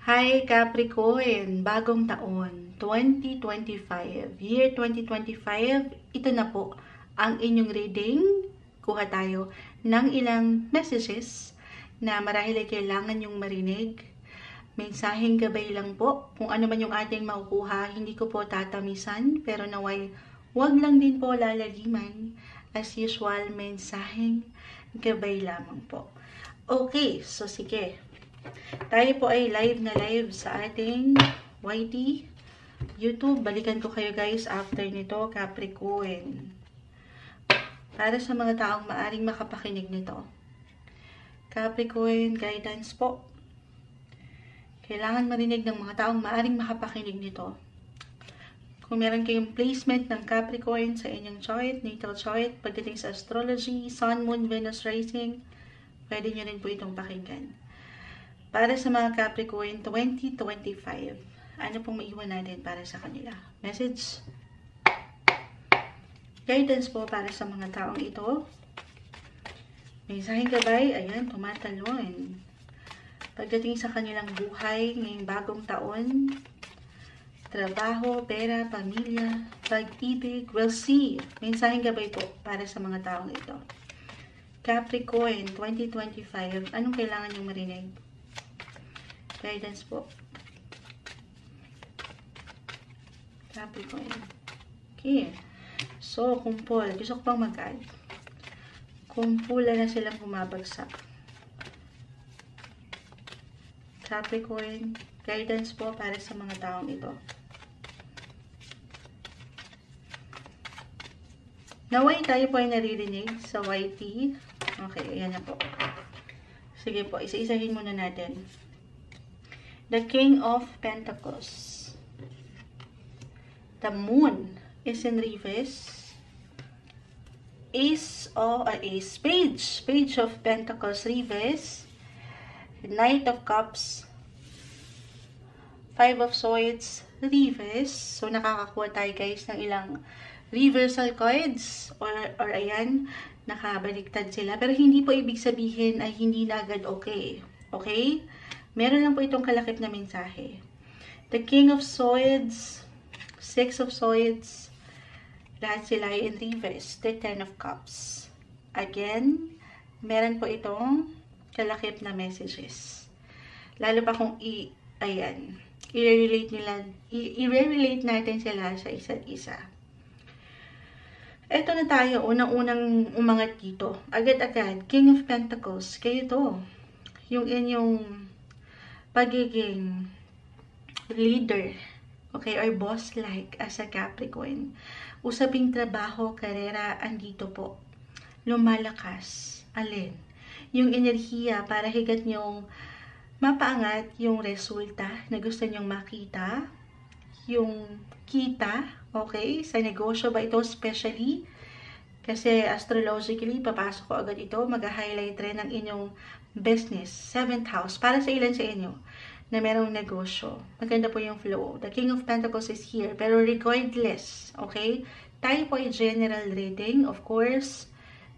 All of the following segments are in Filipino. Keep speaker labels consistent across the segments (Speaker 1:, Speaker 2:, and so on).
Speaker 1: Hi Capricorn, bagong taon, 2025. Year 2025, ito na po ang inyong reading. Kuha tayo ng ilang messages na marahil ay kailangan yung marinig. Mensaheng gabay lang po. Kung ano man yung ating makukuha, hindi ko po tatamisan, pero naway wag lang din po lalaliman. As usual, mensaheng gabay lamang po. Okay, so sige. Tayo po ay live sa ating YT YouTube. Balikan ko kayo guys after nito, Capricorn. Para sa mga taong maaring makapakinig nito. Capricorn, guidance po. Kailangan marinig ng mga taong maaring makapakinig nito. Kung meron kayong placement ng Capricorn sa inyong chart, natal chart, pagdating sa astrology, Sun, Moon, Venus, Rising, pwede nyo rin po itong pakinggan. Para sa mga Capricorn 2025, ano pong maiwan natin para sa kanila? Message. Guidance po para sa mga taong ito. Mensaheng gabay, ayan, tumatalon. Pagdating sa kanilang buhay ngayong bagong taon, trabaho, pera, pamilya, pag-ibig, we'll see. Mensaheng gabay po para sa mga taong ito. Capricorn 2025, anong kailangan nyo marinig? Guidance po. Capricorn. Okay. So, kumpul. Gusto ko pang mag-add. Kumpula na silang bumabagsak. Capricorn. Guidance po para sa mga taong ito. Naway tayo po ay naririnig sa YT. Okay, ayan na po. Sige po, isa-isahin muna natin. The King of Pentacles. The Moon is in reverse. Page of Pentacles reverse. Knight of Cups. Five of Swords reverse. So nakakakuha tayo guys ng ilang reversal cards or ayan, nakabaliktad sila. Pero hindi po ibig sabihin ay hindi na agad okay. Okay? Meron lang po itong kalakip na mensahe. The King of Swords, Six of Swords, lahat sila ay in reverse. The Ten of Cups. Again, meron po itong kalakip na messages. Lalo pa kung i-relate natin sila sa isa't isa. Eto na tayo, unang-unang umangat dito. Agad-agad, King of Pentacles, kayo to. Yung inyong pagiging leader, okay, or boss-like as a Capricorn. Usaping trabaho, karera, andito po. Lumalakas. Alin? Yung enerhiya para higat nyong mapaangat yung resulta na gusto nyong makita. Yung kita, okay, sa negosyo ba ito especially? Kasi astrologically, papasok ko agad ito, mag-highlight rin ng inyong business, 7th house, para sa ilan sa inyo na merong negosyo. Maganda po yung flow. The King of Pentacles is here, pero regardless, okay? Tayo po ay general reading, of course.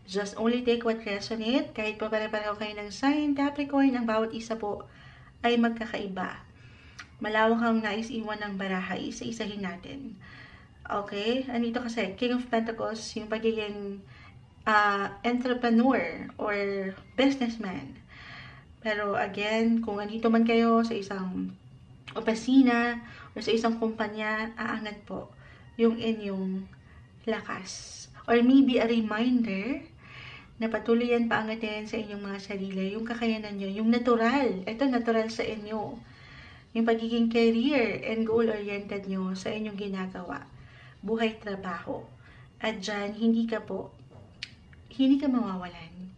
Speaker 1: Just only take what resonate. Kahit po pare-pareho kayo ng sign, Capricorn, ang bawat isa po ay magkakaiba. Malawak ang nais iwan ng baraha, isa-isahin natin. Okay? Andito kasi, King of Pentacles, yung pagiging entrepreneur or businessman. Pero again, kung andito man kayo sa isang opisina or sa isang kumpanya, aangat po yung inyong lakas. Or maybe a reminder na patuloy yan paangatin sa inyong mga sarili, yung kakayanan nyo, yung natural. Ito, natural sa inyo. Yung pagiging career and goal-oriented nyo sa inyong ginagawa. Buhay, trabaho. At dyan, hindi ka mawawalan.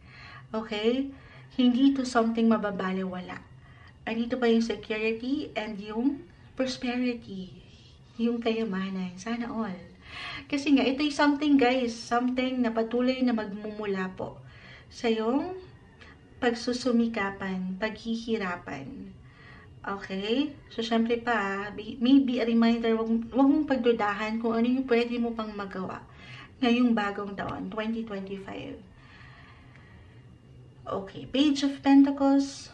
Speaker 1: Okay? Hindi ito something mababaliwala. Andito pa yung security and yung prosperity. Yung kayamanan. Sana all. Kasi nga, ito yung something guys. Something na patuloy na magmumula po sa yung pagsusumikapan, paghihirapan. Okay? So, syempre pa, maybe a reminder, wag mong pagdudahan kung ano yung pwede mo pang magawa ngayong bagong taon, 2025. Okay, Page of Pentacles,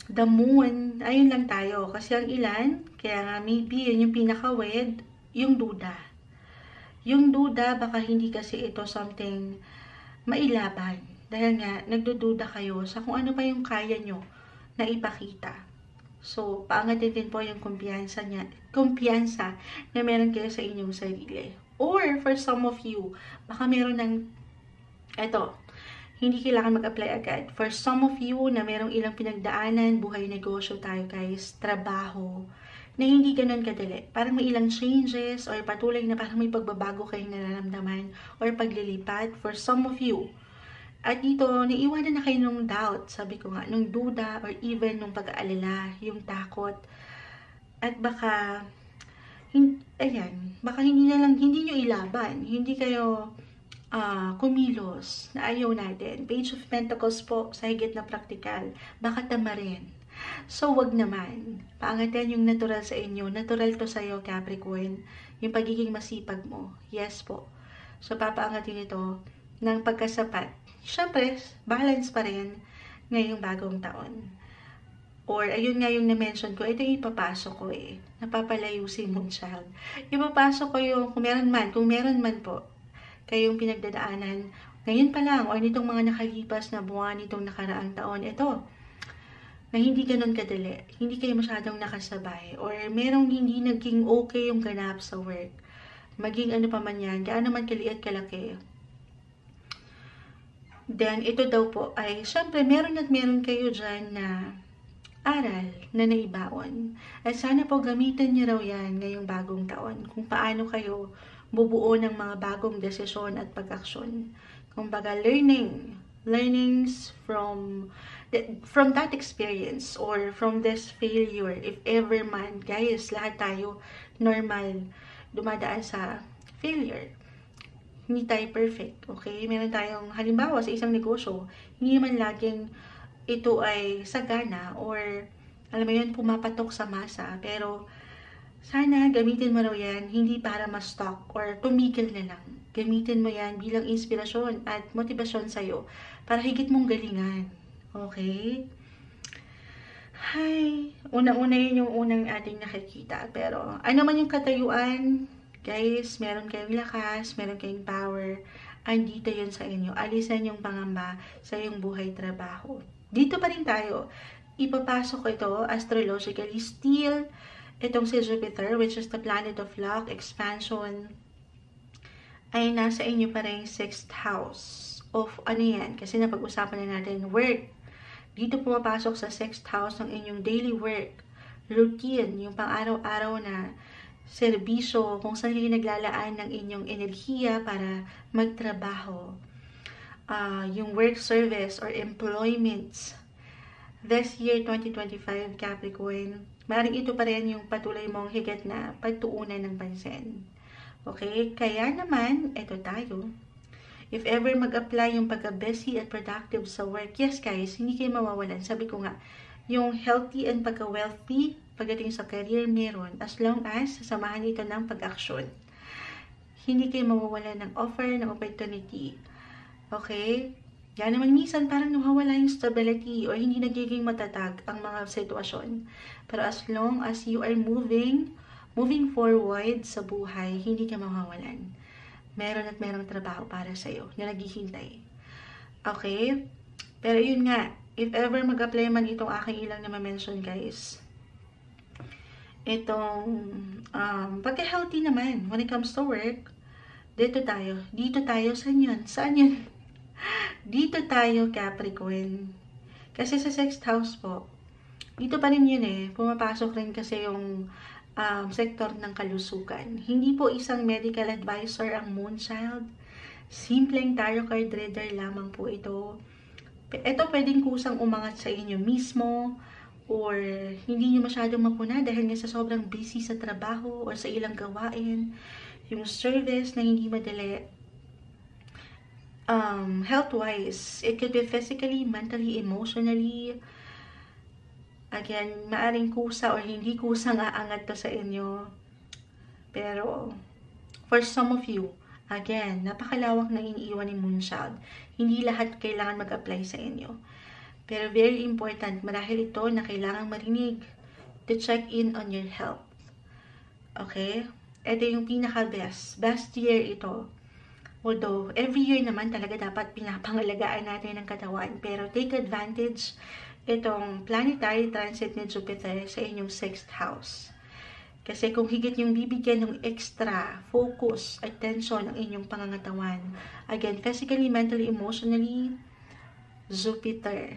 Speaker 1: the moon, ayun lang tayo. Kasi ang ilan, kaya nga maybe yun yung pinaka-weird, yung duda. Yung duda, baka hindi kasi ito something mailaban. Dahil nga, nagdududa kayo sa kung ano pa yung kaya nyo na ipakita. So, paangatin din po yung kumpiyansa na meron kayo sa inyong sarili. Or, for some of you, baka meron ng, eto, hindi kailangan mag-apply agad. For some of you na merong ilang pinagdaanan, buhay, negosyo tayo guys, trabaho, na hindi ganun kadali. Parang may ilang changes or patuloy na parang may pagbabago kayong nararamdaman or paglilipat. For some of you, at dito, naiwanan na kayo nung doubt, sabi ko nga, nung duda, or even nung pag-aalala, yung takot. At baka, baka hindi nyo ilaban, hindi kayo kumilos, na ayaw natin. Page of Pentacles po, sa higit na praktikal, baka tama rin. So, wag naman. Paangatin yung natural sa inyo. Natural to sa'yo, Capricorn. Yung pagiging masipag mo. Yes po. So, papaangatin ito ng pagkasapat. Siyempre, balance pa rin ngayong bagong taon. Or, ayun nga yung na-mention ko, ito yung ipapasok ko Napapalayo si Moonchild. Ipapasok ko yung, kung meron man po, kayong pinagdadaanan, ngayon pa lang, or nitong mga nakalipas na buwan, nitong nakaraang taon, ito, na hindi ganun kadali, hindi kayo masyadong nakasabay, or merong hindi naging okay yung ganap sa work, maging ano pa man yan, gaano man kaliit kalaki. Then, ito daw po ay, syempre, meron kayo dyan na aral na naibaon. At sana po gamitin niyo raw yan ngayong bagong taon, kung paano kayo bubuo ng mga bagong desisyon at pag-aksyon. Kumbaga, learnings from that experience or from this failure, if ever man, guys, lahat tayo normal dumadaan sa failure. Hindi tayo perfect, okay? Meron tayong, halimbawa, sa isang negosyo, hindi naman laging ito ay sagana or, alam mo yun, pumapatok sa masa. Pero, sana gamitin mo raw yan, hindi para ma-stock or tumigil na lang. Gamitin mo yan bilang inspirasyon at motibasyon sa'yo para higit mong galingan. Okay? Hi! Una-una yun yung unang ating nakikita. Pero, ano man yung katayuan, guys, meron kayong lakas, meron kayong power, andito yun sa inyo. Alisan yung pangamba sa iyong buhay trabaho. Dito pa rin tayo. Ipapasok ko ito astrologically. Still, itong si Jupiter, which is the planet of luck, expansion, ay nasa inyo pa rin 6th house of ano yan. Kasi napag-usapan na natin work. Dito pumapasok sa 6th house ng inyong daily work, routine, yung pang-araw-araw na serbisyo, kung saan kayo naglalaan ng inyong enerhiya para magtrabaho. Yung work service or employments. This year, 2025, Capricorn, maaaring ito pa rin yung patuloy mong higit na pagtuunan ng pansin. Okay? Kaya naman, ito tayo. If ever mag-apply yung pagka-busy at productive sa work, yes guys, hindi kayo mawawalan. Sabi ko nga, yung healthy and pagka-wealthy, pagdating sa career, meron. As long as sasamahan ito ng pag-aksyon. Hindi kayo mawawalan ng offer, ng opportunity. Okay? Yan naman minsan parang nawawala yung stability or hindi nagiging matatag ang mga sitwasyon. Pero as long as you are moving forward sa buhay, hindi ka mawawalan. Meron at merong trabaho para sa'yo na naghihintay. Okay? Pero yun nga, if ever mag-apply man itong aking ilang na ma-mention guys, itong pagka-healthy naman when it comes to work, dito tayo, saan yun? Dito tayo, Capricorn. Kasi sa 6th house po, dito pa rin yun pumapasok rin kasi yung sektor ng kalusugan. Hindi po isang medical advisor ang Moonchild. Simpleng tarot card reader lamang po ito. Ito pwedeng kusang umangat sa inyo mismo or hindi nyo masyadong mapuna dahil nga sa sobrang busy sa trabaho or sa ilang gawain. Yung service na hindi madali. Health-wise, it could be physically, mentally, emotionally. Again, maaring kusa or hindi kusang aangat to sa inyo. Pero, for some of you, again, napakalawak na iniiwan ni Moonchild. Hindi lahat kailangan mag-apply sa inyo. Pero very important, marahil ito na kailangang marinig, to check in on your health. Okay? Ito yung best year ito. Although, every year naman talaga dapat pinapangalagaan natin ng katawan. Pero take advantage itong planetary transit ni Jupiter sa inyong 6th house. Kasi kung higit yung bibigyan ng extra focus, attention ang inyong pangangatawan, again, physically, mentally, emotionally, Jupiter,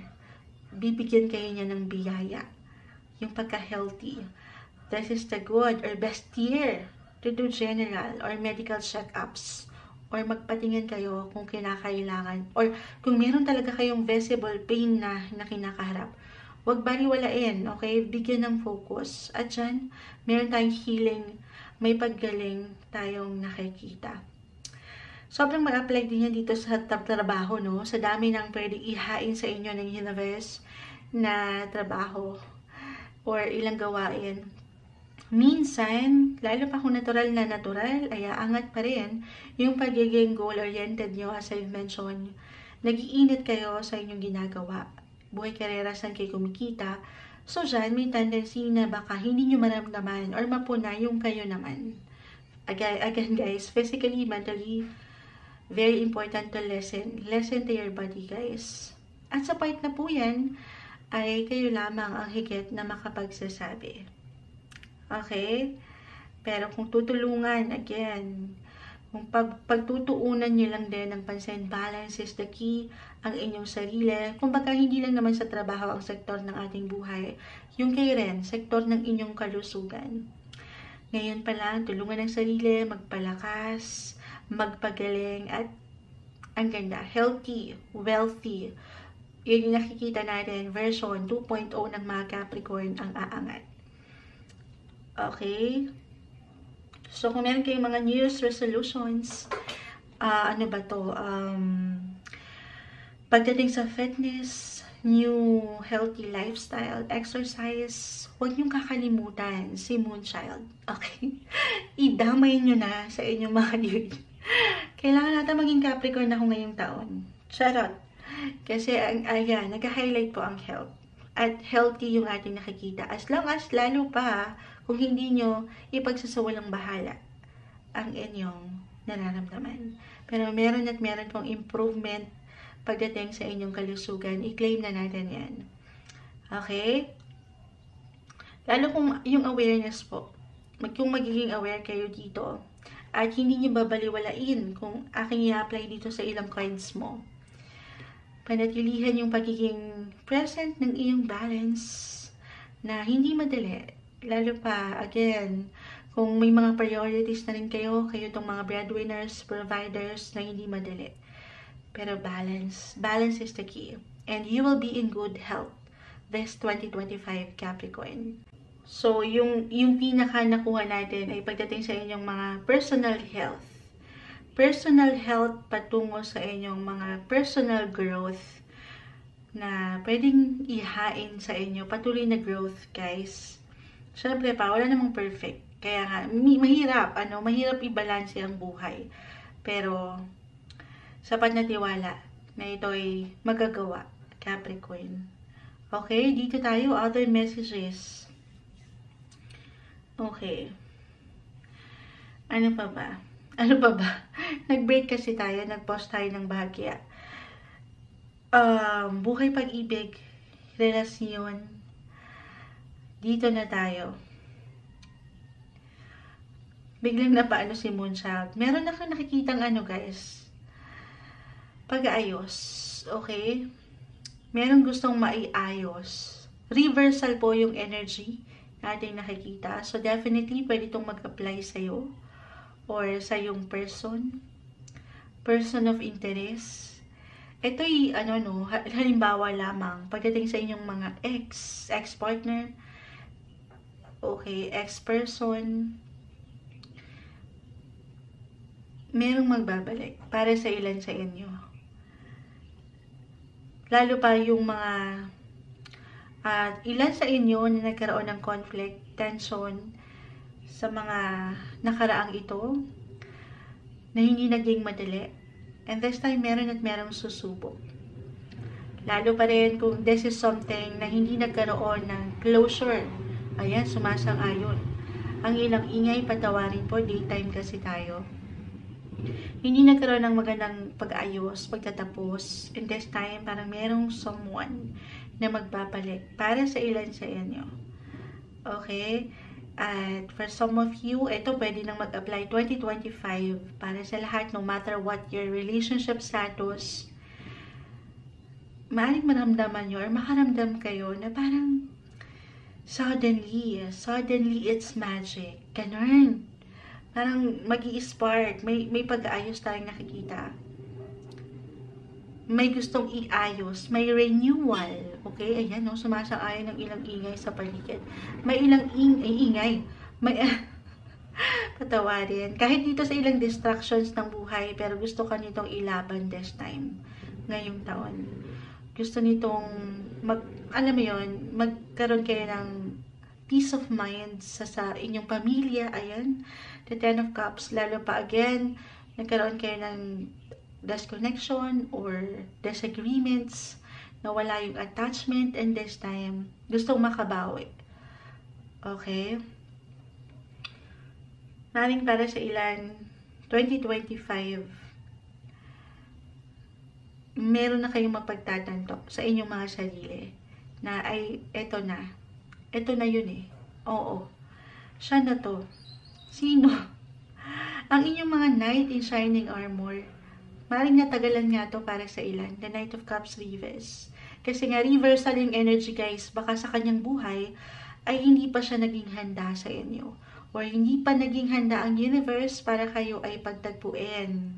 Speaker 1: bibigyan kayo niya ng biyaya. Yung pagka-healthy. This is the good or best year to do general or medical check-ups. Or magpatingin kayo kung kinakailangan. Or kung meron talaga kayong visible pain na kinakaharap. Huwag baliwalain, okay? Bigyan ng focus. At dyan, meron tayong healing, may paggaling tayong nakikita. Sobrang mag-apply din yan dito sa trabaho, no? Sa dami ng pwedeng ihain sa inyo ng universe na trabaho or ilang gawain. Minsan, lalo pa kung natural, ay aangat pa rin yung pagiging goal-oriented nyo, as I've mentioned. Nag-iinit kayo sa inyong ginagawa. Buhay karera, saan kayo kumikita. So, dyan, may tendency na baka hindi nyo maramdaman or mapuna yung kayo naman. Again guys, physically, mentally, very important to listen. Listen to your body, guys. At sa part na po yan, ay kayo lamang ang higit na makapagsasabi. Okay? Pero kung tutulungan, again, kung pagtutuunan nyo lang din ng pansin, balance is the key, ang inyong sarili. Kung baka hindi lang naman sa trabaho ang sektor ng ating buhay, yung kayo rin, sektor ng inyong kalusugan. Ngayon pa lang, tulungan ang sarili, magpalakas, magpagaling, at ang ganda, healthy, wealthy. Yun yung nakikita natin, version 2.0 ng mga Capricorn ang aangat. Okay? So, kung meron kayong mga New Year's resolutions, ano ba to? Pagdating sa fitness, new healthy lifestyle, exercise, huwag niyong kakalimutan si Moonchild. Okay? Idamay niyo na sa inyong mga year. Kailangan natin maging Capricorn ako ngayong taon. Charot. Kasi, ayan, nag-highlight po ang health. At healthy yung ating nakikita. As long as, lalo pa, kung hindi nyo ipagsasawalang bahala ang inyong nararamdaman. Pero meron at meron pong improvement pagdating sa inyong kalusugan. I-claim na natin yan. Okay? Lalo kung yung awareness po. Kung magiging aware kayo dito at hindi nyo babaliwalain kung aking i-apply dito sa ilang coins mo. Panatilihan yung pagiging present ng iyong balance na hindi madali. Lalo pa, again, kung may mga priorities na rin kayo itong mga breadwinners, providers na hindi madali. Pero balance is the key. And you will be in good health this 2025 Capricorn. So, yung pinaka nakuha natin ay pagdating sa inyong mga personal health. Personal health patungo sa inyong mga personal growth na pwedeng ihain sa inyo. Patuloy na growth, guys. Siyempre pa, wala namang perfect. Kaya nga, mahirap i-balance ang buhay. Pero, sapat na tiwala na ito'y magagawa, Capricorn. Okay, dito tayo, other messages. Okay. Ano pa ba? Nag-break kasi tayo, nag-post tayo ng bahagya. Buhay, pag-ibig, relasyon. Dito na tayo. Biglang napaano si Moonchild. Meron ako nakikitang guys. Pag-aayos. Okay? Meron gustong maiayos. Reversal po yung energy natin nakikita. So, definitely, pwede itong mag-apply sa'yo. Or sa yung person. Person of interest. Ito'y, halimbawa lamang. Pagdating sa inyong mga ex-partner, okay, ex-person, merong magbabalik para sa ilan sa inyo. Lalo pa yung mga ilan sa inyo na nagkaroon ng conflict, tension sa mga nakaraang ito na hindi naging madali. And this time, meron at merong susubok. Lalo pa rin kung this is something na hindi nagkaroon ng closure. Ayan, sumasang-ayon. Ang ilang ingay, patawarin po, daytime kasi tayo. Hindi nagkaroon ng magandang pag-ayos, pagtatapos. In this time, parang merong someone na magbabalik para sa ilan sa inyo. Okay? At for some of you, ito pwede nang mag-apply 2025 para sa lahat, no matter what your relationship status. Maaaring maramdaman nyo or makaramdam kayo na parang suddenly it's magic. Ganun. Parang mag-i-spark. May pag-aayos tayong nakikita. May gustong iayos. May renewal. Okay? Ayan, no? Sumasang-ayon ng ilang ingay sa paligid. May ilang ingay. May patawarin. Kahit dito sa ilang distractions ng buhay, pero gusto ka nitong ilaban this time. Ngayong taon. Gusto nitong alam mo yun, magkaroon kayo ng peace of mind sa inyong pamilya. Ayan. The Ten of Cups. Lalo pa again, nagkaroon kayo ng disconnection or disagreements, nawala yung attachment, and this time, gustong makabawi. Okay? Maring para sa ilan, 2025, meron na kayong mapagtatanto sa inyong mga sarili na ay, eto na yun eh. Oo. Siya na to. Sino? Ang inyong mga knight in shining armor, maring natagalan nga to para sa ilan. The Knight of Cups reverse. Kasi nga, reversal yung energy, guys. Baka sa kanyang buhay, ay hindi pa siya naging handa sa inyo. Or hindi pa naging handa ang universe para kayo ay pagtagpuin.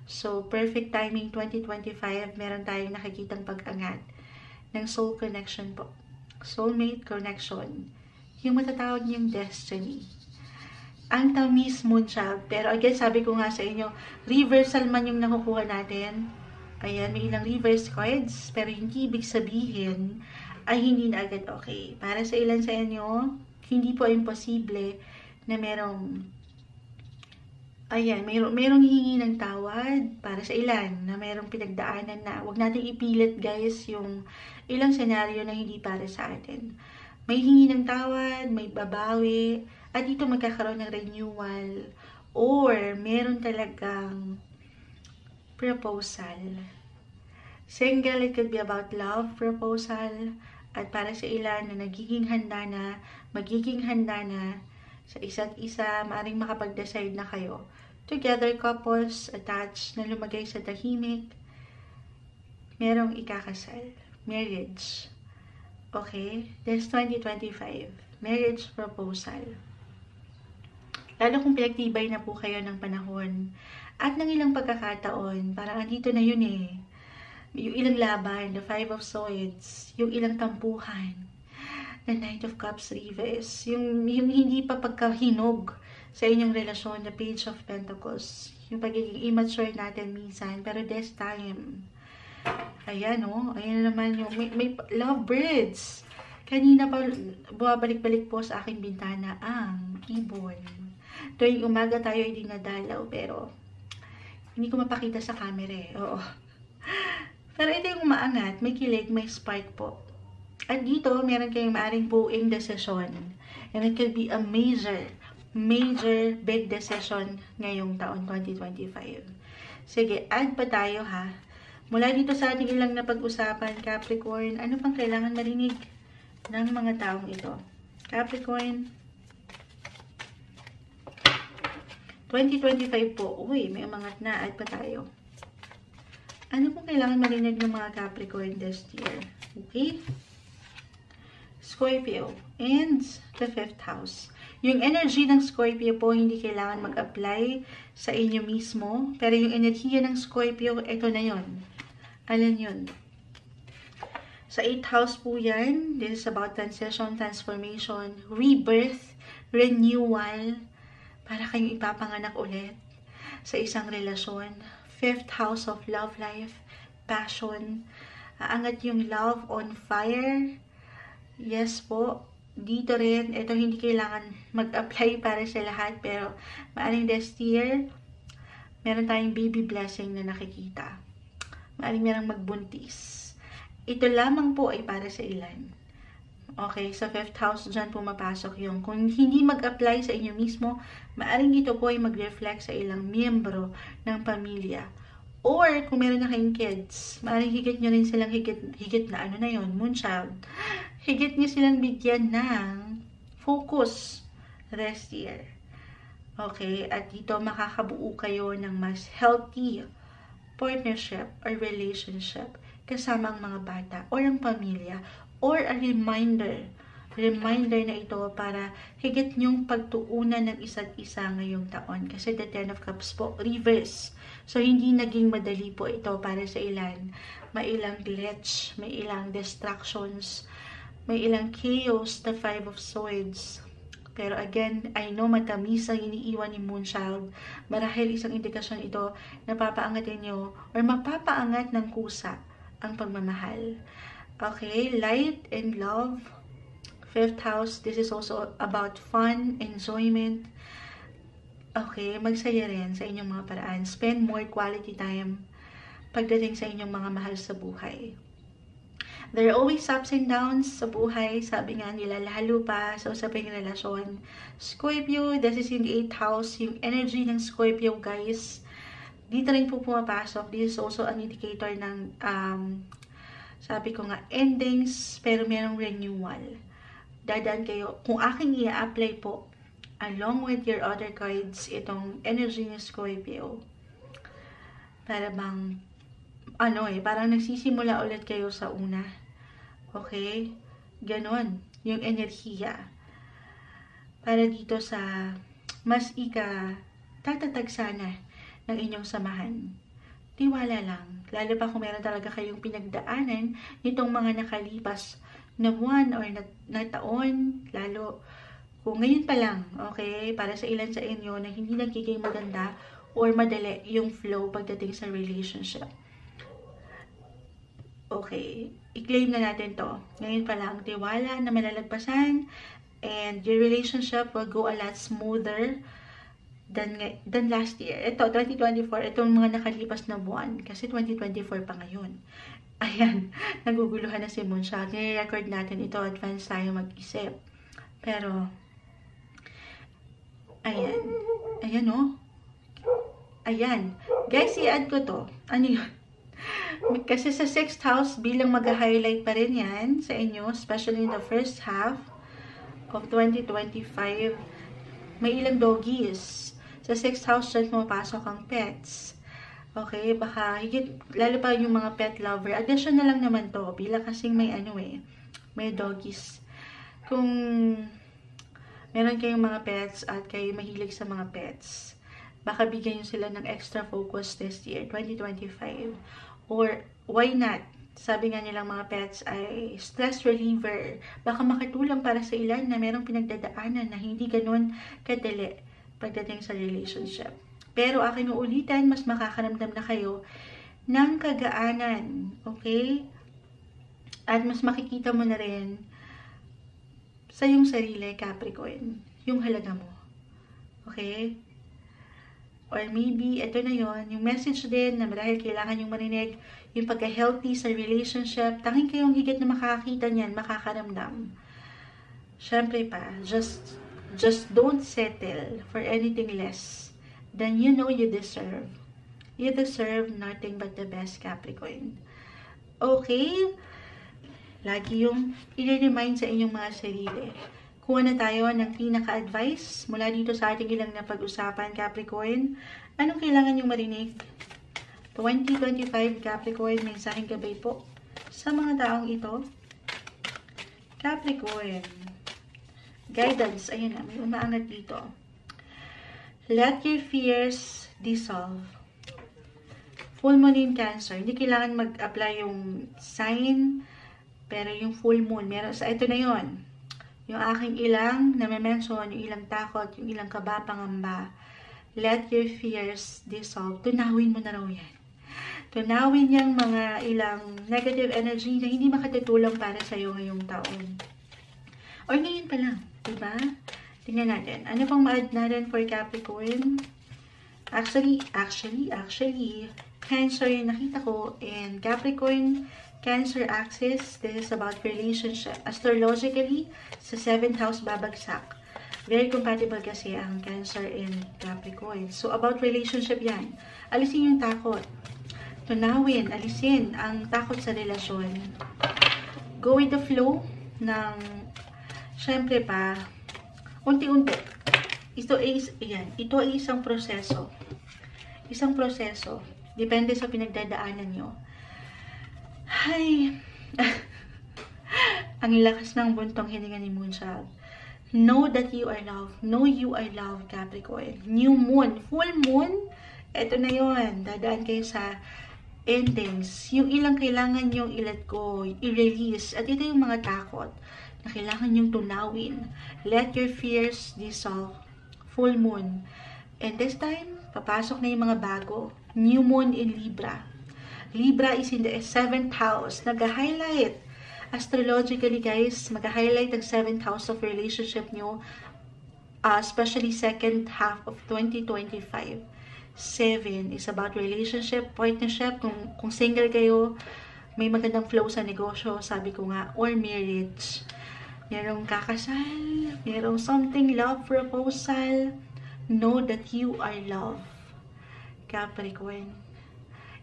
Speaker 1: So, perfect timing 2025. Meron tayong nakikitang pag-angat ng soul connection po. Soulmate connection. Yung matatawag niyong destiny. Ang tamis moon siya. Pero again, sabi ko nga sa inyo, reversal man yung nakukuha natin. Ayan, may ilang reverse cards. Pero hindi ibig sabihin ay hindi na agad okay. Para sa ilan sa inyo, hindi po imposible na merong merong hihingi ng tawad para sa ilan na merong pinagdaanan na. Huwag natin ipilit, guys, yung ilang senaryo na hindi para sa atin. May hingi ng tawad, may babawi, at dito magkakaroon ng renewal, or meron talagang proposal. Single, it could be about love proposal, at para sa ilan na nagiging handa na, magiging handa na sa isa't isa, maaring makapag-decide na kayo. Together, couples, attached, na lumagay sa tahimik, merong ikakasal. Marriage. Okay? There's 2025. Marriage proposal. Lalo kung pinagtibay na po kayo ng panahon at ng ilang pagkakataon, parang andito na yun eh. Yung ilang laban, the Five of Swords, yung ilang tampuhan, the Knight of Cups reverse, yung hindi pa pagkahinog sa inyong relasyon, the Page of Pentacles, yung pagiging immature natin minsan, pero this time, ayan o, ayan naman yung, may love birds. Kanina pa, bumabalik-balik po sa aking bintana ang ibon. Tuwing umaga tayo ay dinadalaw, pero hindi ko mapakita sa camera eh. Oo. Pero ito yung maangat, may kilig, may spark po. At dito, meron kayong maaaring buuing decision. And it could be a major, big decision ngayong taon 2025. Sige, add pa tayo ha. Mula dito sa ating ilang napag-usapan, Capricorn, ano pang kailangan marinig ng mga taong ito? Capricorn, 2025 po. Uy, may umangat na. Add pa tayo. Ano pong kailangan marinig ng mga Capricorn this year? Okay? Scorpio. And the 5th house. Yung energy ng Scorpio po, hindi kailangan mag-apply sa inyo mismo. Pero yung enerhiya ng Scorpio, ito na yon. Alam yun? Sa 8th house po yan. This is about transition, transformation, rebirth, renewal, para kayong ipapanganak ulit sa isang relasyon. 5th house of love life, passion. Aangat yung love on fire. Yes po. Dito rin, ito hindi kailangan mag-apply para sa lahat. Pero maaring this year, meron tayong baby blessing na nakikita. Maaring merong magbuntis. ito lamang po ay para sa ilan. Okay, sa 5th house dyan pumapasok yung. Kung hindi mag-apply sa inyo mismo, maaring ito po ay mag-reflect sa ilang miyembro ng pamilya. Or, kung meron na kayong kids, maaring higit nyo rin silang higit na ano na yun, moonchild. Higit nyo silang bigyan ng focus this year. Okay, at dito makakabuo kayo ng mas healthy partnership or relationship kasama ang mga bata or ang pamilya, or a reminder na ito para higit nyong pagtuunan ng isa't isa ngayong taon. Kasi the 10 of Cups po, reverse. So, hindi naging madali po ito para sa ilan. May ilang glitch, may ilang distractions, may ilang chaos, the 5 of Swords. Pero again, I know matamis ang iniiwan ni Moonchild. Marahil isang indikasyon ito na papaangatin nyo or mapapaangat ng kusa ang pagmamahal. Okay, light and love. 5th house, this is also about fun, enjoyment. Okay, magsaya rin sa inyong mga paraan. Spend more quality time pagdating sa inyong mga mahal sa buhay. There are always ups and downs sa buhay. Sabi nga nila, lalo pa sa usaping relasyon. Scorpio, this is in the 8th house. Yung energy ng Scorpio, guys, dito rin po pumapasok. This is also an indicator ng sabi ko nga, endings, pero merong renewal. Dadaan kayo, kung aking i-apply po, along with your other cards, itong energy ng Scorpio, para bang, parang nagsisimula ulit kayo sa una. Okay? Ganon, yung enerhiya. Para dito sa, mas tatatag sana ng inyong samahan. Tiwala lang. Lalo pa kung meron talaga kayong pinagdaanan nitong mga nakalipas na buwan or na taon. Lalo kung ngayon pa lang, okay, para sa ilan sa inyo na hindi nagiging maganda or madali yung flow pagdating sa relationship. Okay, i-claim na natin to. Ngayon pa lang, tiwala na malalagpasan and your relationship will go a lot smoother than last year. Ito, 2024, itong mga nakalipas na buwan. Kasi 2024 pa ngayon. Ayan, naguguluhan na si Moonchild. Nire-record natin ito, advance tayo mag-isip. Pero, ayan oh. Ayan. Guys, i-add ko to. Ano yun? Kasi sa 6th house, bilang mag-highlight pa rin yan sa inyo, especially in the first half of 2025, may ilang doggies. Sa 6th house dyan pumapasok ang pets. Okay, baka higit, lalo pa yung mga pet lover. Addition na lang naman to, bilang kasing may may doggies. Kung meron kayong mga pets at kayo mahilig sa mga pets, baka bigyan nyo sila ng extra focus this year, 2025. Or, why not? Sabi nga nilang mga pets ay stress reliever. Baka makatulong para sa ilan na merong pinagdadaanan na hindi ganun kadali pagdating sa relationship. Pero aking uulitin, mas makakaramdam na kayo ng kagaanan. Okay? At mas makikita mo na rin sa iyong sarili, Capricorn, yung halaga mo. Okay? Or maybe, ito na yon, yung message din na marahil kailangan yung marinig, yung pagka-healthy sa relationship, tanging kayong higit na makakakita niyan, makakaramdam. Siyempre pa, just don't settle for anything less than you know you deserve. You deserve nothing but the best, Capricorn. Okay? Lagi yung i-remind sa inyong mga sarili. Kuha na tayo ng pinaka-advice mula dito sa ating ilang na pag-usapan, Capricorn. Anong kailangan yung marinig? 2025, Capricorn, mensaheng gabay po sa mga taong ito. Capricorn. Guidance, ayun na, may umaangat dito. Let your fears dissolve. Full moon in Cancer. Hindi kailangan mag-apply yung sign, pero yung full moon, meron sa ito na yon. Yung aking ilang na-mention, yung ilang takot, yung ilang kaba, pangamba. Let your fears dissolve. Tunawin mo na raw yan. Tunawin yung mga ilang negative energy na hindi makatutulong para sa'yo ngayong taon. Or ngayon pa lang. Diba? Tingnan natin. Ano pang ma-add natin for Capricorn? Actually, Cancer yung nakita ko. And Capricorn, Cancer axis, this is about relationship. Astrologically, sa 7th house babagsak. Very compatible kasi ang Cancer and Capricorn. So, about relationship yan. Alisin yung takot. Tunawin, alisin ang takot sa relasyon. Go with the flow ng, syempre pa, unti-unti. Ito ay isang proseso. Isang proseso. Depende sa pinagdadaanan nyo. Ay, ang lakas ng buntong hininga ni Moonchild. Know that you are loved. Know you are loved, Capricorn. New moon, full moon. Ito na yon. Dadaan kayo sa endings. Yung ilang kailangan yung i-let go, i-release. At ito yung mga takot na kailangan yung tunawin. Let your fears dissolve. Full moon. And this time, papasok na yung mga bago. New moon in Libra. Libra is in the 7th house. Nag-highlight. Astrologically, guys, mag-highlight ang 7th house of relationship nyo. Especially second half of 2025. 7 is about relationship, partnership. Kung single kayo, may magandang flow sa negosyo, sabi ko nga, or marriage. Merong kakasal, merong something, love proposal. Know that you are loved, Capricorn.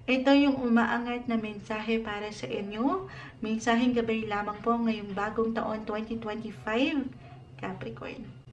Speaker 1: Ito yung umaangat na mensahe para sa inyo. Mensaheng gabay lamang po ngayong bagong taon 2025, Capricorn.